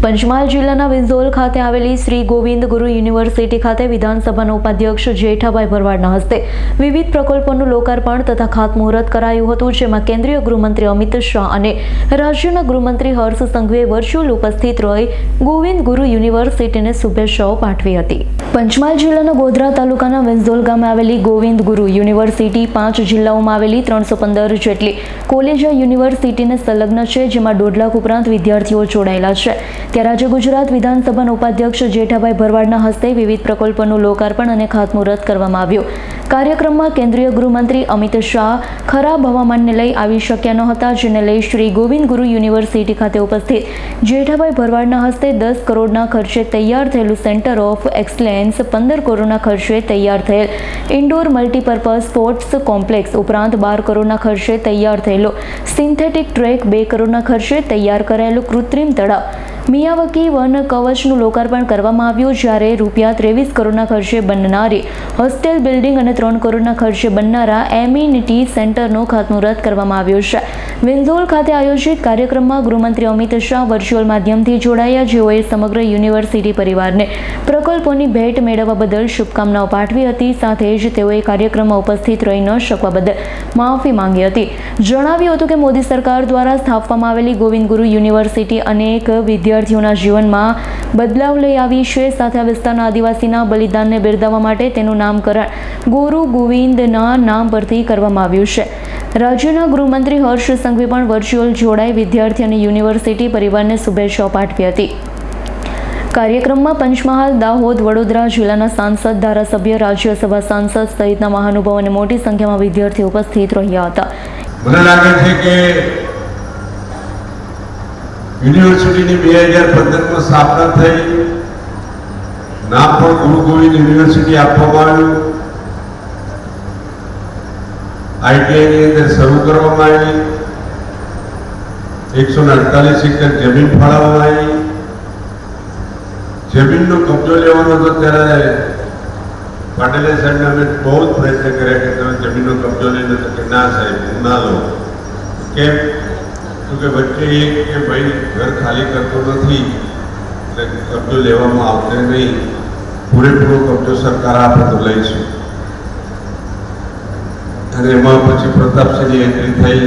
પંચમહાલ જિલ્લાના વિંઝોલ ખાતે આવેલી શ્રી ગોવિંદ ગુરુ યુનિવર્સિટી ખાતે વિધાનસભાના ઉપાધ્યક્ષ જેઠાભાઈ ભરવાડના હસ્તે વિવિધ પ્રકલ્પોનું લોકાર્પણ તથા ખાતમુહૂર્ત કરાયું હતું, જેમાં કેન્દ્રીય ગૃહમંત્રી અમિત શાહ અને રાજ્યના ગૃહમંત્રી હર્ષ સંઘવીએ વર્ચ્યુઅલ ઉપસ્થિત રહી ગોવિંદ ગુરુ યુનિવર્સિટીને શુભેચ્છાઓ પાઠવી હતી. પંચમહાલ જિલ્લાના ગોધરા તાલુકાના વિંઝોલ ગામે આવેલી ગોવિંદ ગુરુ યુનિવર્સિટી 5 જિલ્લાઓમાં આવેલી 315 જેટલી કોલેજ યુનિવર્સિટીને સંલગ્ન છે, જેમાં 1.5 લાખ ઉપરાંત વિદ્યાર્થીઓ જોડાયેલા છે. ત્યારે આજે ગુજરાત વિધાનસભાના ઉપાધ્યક્ષ જેઠાભાઈ ભરવાડના હસ્તે વિવિધ પ્રકલ્પોનું લોકાર્પણ અને ખાતમુહૂર્ત કરવામાં આવ્યું. કાર્યક્રમમાં કેન્દ્રીય ગૃહમંત્રી અમિત શાહ ખરાબ હવામાનને લઈ આવી શક્યા ન હતા, જેને લઈ શ્રી ગોવિંદ ગુરુ યુનિવર્સિટી ખાતે ઉપસ્થિત જેઠાભાઈ ભરવાડના હસ્તે 10 કરોડના ખર્ચે તૈયાર થયેલું સેન્ટર ઓફ એક્સલેન્સ, 15 કરોડના ખર્ચે તૈયાર થયેલ ઇન્ડોર મલ્ટીપર્પઝ સ્પોર્ટ્સ કોમ્પ્લેક્સ ઉપરાંત 12 કરોડના ખર્ચે તૈયાર થયેલો સિન્થેટિક ટ્રેક, 2 કરોડના ખર્ચે તૈયાર કરાયેલું કૃત્રિમ તળાવ, મિયાવકી વન કવચનું લોકાર્પણ કરવામાં આવ્યું, જ્યારે ₹23 કરોડના ખર્ચે બનનારી હોસ્ટેલ બિલ્ડિંગ અને 3 કરોડના ખર્ચે બનનારા એમ્યુનિટી સેન્ટરનું ખાતમુહૂર્ત કરવામાં આવ્યું છે. વિંઝોલ ખાતે આયોજિત કાર્યક્રમમાં ગૃહમંત્રી અમિત શાહ વર્ચ્યુઅલ માધ્યમથી જોડાયા, જેઓએ સમગ્ર યુનિવર્સિટી પરિવારને પ્રકલ્પોની ભેટ મેળવવા બદલ શુભકામનાઓ પાઠવી હતી. સાથે જ તેઓએ કાર્યક્રમમાં ઉપસ્થિત રહી ન શકવા બદલ માફી માંગી હતી. જણાવ્યું હતું કે મોદી સરકાર દ્વારા સ્થાપવામાં આવેલી ગોવિંદ ગુરુ યુનિવર્સિટી અનેક વિદ્યાર્થીઓના જીવનમાં બદલાવ લઈ આવી છે. સાથે આ વિસ્તારના આદિવાસીના બલિદાનને બિરદાવવા માટે તેનું નામકરણ ગુરુ ગોવિંદના નામ પરથી કરવામાં આવ્યું છે. રાજ્યના ગૃહમંત્રી હર્ષ સંઘવી પણ વર્ચ્યુઅલ જોડાઈ વિદ્યાર્થી અને યુનિવર્સિટી પરિવારને શુભેચ્છાઓ પાઠવી હતી. કાર્યક્રમમાં પંચમહાલ, દાહોદ, વડોદરા જિલ્લાના સાંસદ, ધારાસભ્ય, રાજ્યસભા સાંસદ સહિતના મહાનુભાવો અને મોટી સંખ્યામાં વિદ્યાર્થીઓ ઉપસ્થિત રહ્યા હતા. મને લાગે છે કે યુનિવર્સિટીની 2015માં સ્થાપના થઈ, નામ પણ ગુરુ ગોવિંદ યુનિવર્સિટી આપવામાં આવ્યું. આઈટીઆઈની અંદર શરૂ કરવામાં આવી. 148 એકર જમીન ફાળવવામાં આવી. જમીનનો કબજો લેવાનો હતો ત્યારે પાટેલ સાહેબને અમે બહુ જ પ્રયત્ન કર્યા કે તમે જમીનનો કબજો લઈને, તો કે ના સાહેબ, હું ના લઉં. કેમ? તો કે વચ્ચે એક કે ભાઈ ઘર ખાલી કરતો નથી એટલે કબજો લેવામાં આવશે નહીં, પૂરેપૂરો કબજો સરકાર આપે તો લઈશું. અને એમાં પછી પ્રતાપસિંહની એન્ટ્રી થઈ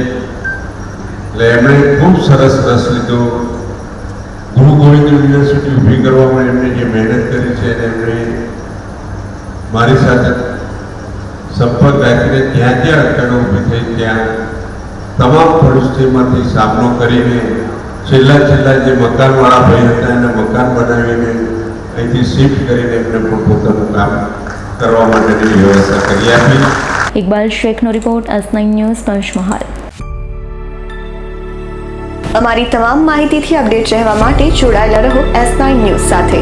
એટલે એમણે ખૂબ સરસ રસ લીધો. ગુરુ ગોવિંદ યુનિવર્સિટી ઊભી કરવામાં એમણે જે મહેનત કરી છે એને એમણે મારી સાથે સંપર્ક રાખીને જ્યાં જ્યાં અડચણો ઊભી થઈ ત્યાં તમામ પરિસ્થિતિમાંથી સામનો કરીને છેલ્લા જે મકાનવાળા ભાઈ હતા એને મકાન બનાવીને અહીંથી શિફ્ટ કરીને એમને પણ પોતાનું કામ કરવા માટેની વ્યવસ્થા કરી આપી. ઇકબાલ શેખનો રિપોર્ટ, S9 ન્યૂઝ, પંચમહાલ. અમારી તમામ માહિતીથી અપડેટ રહેવા માટે જોડાયેલા રહો S9 ન્યૂઝ સાથે.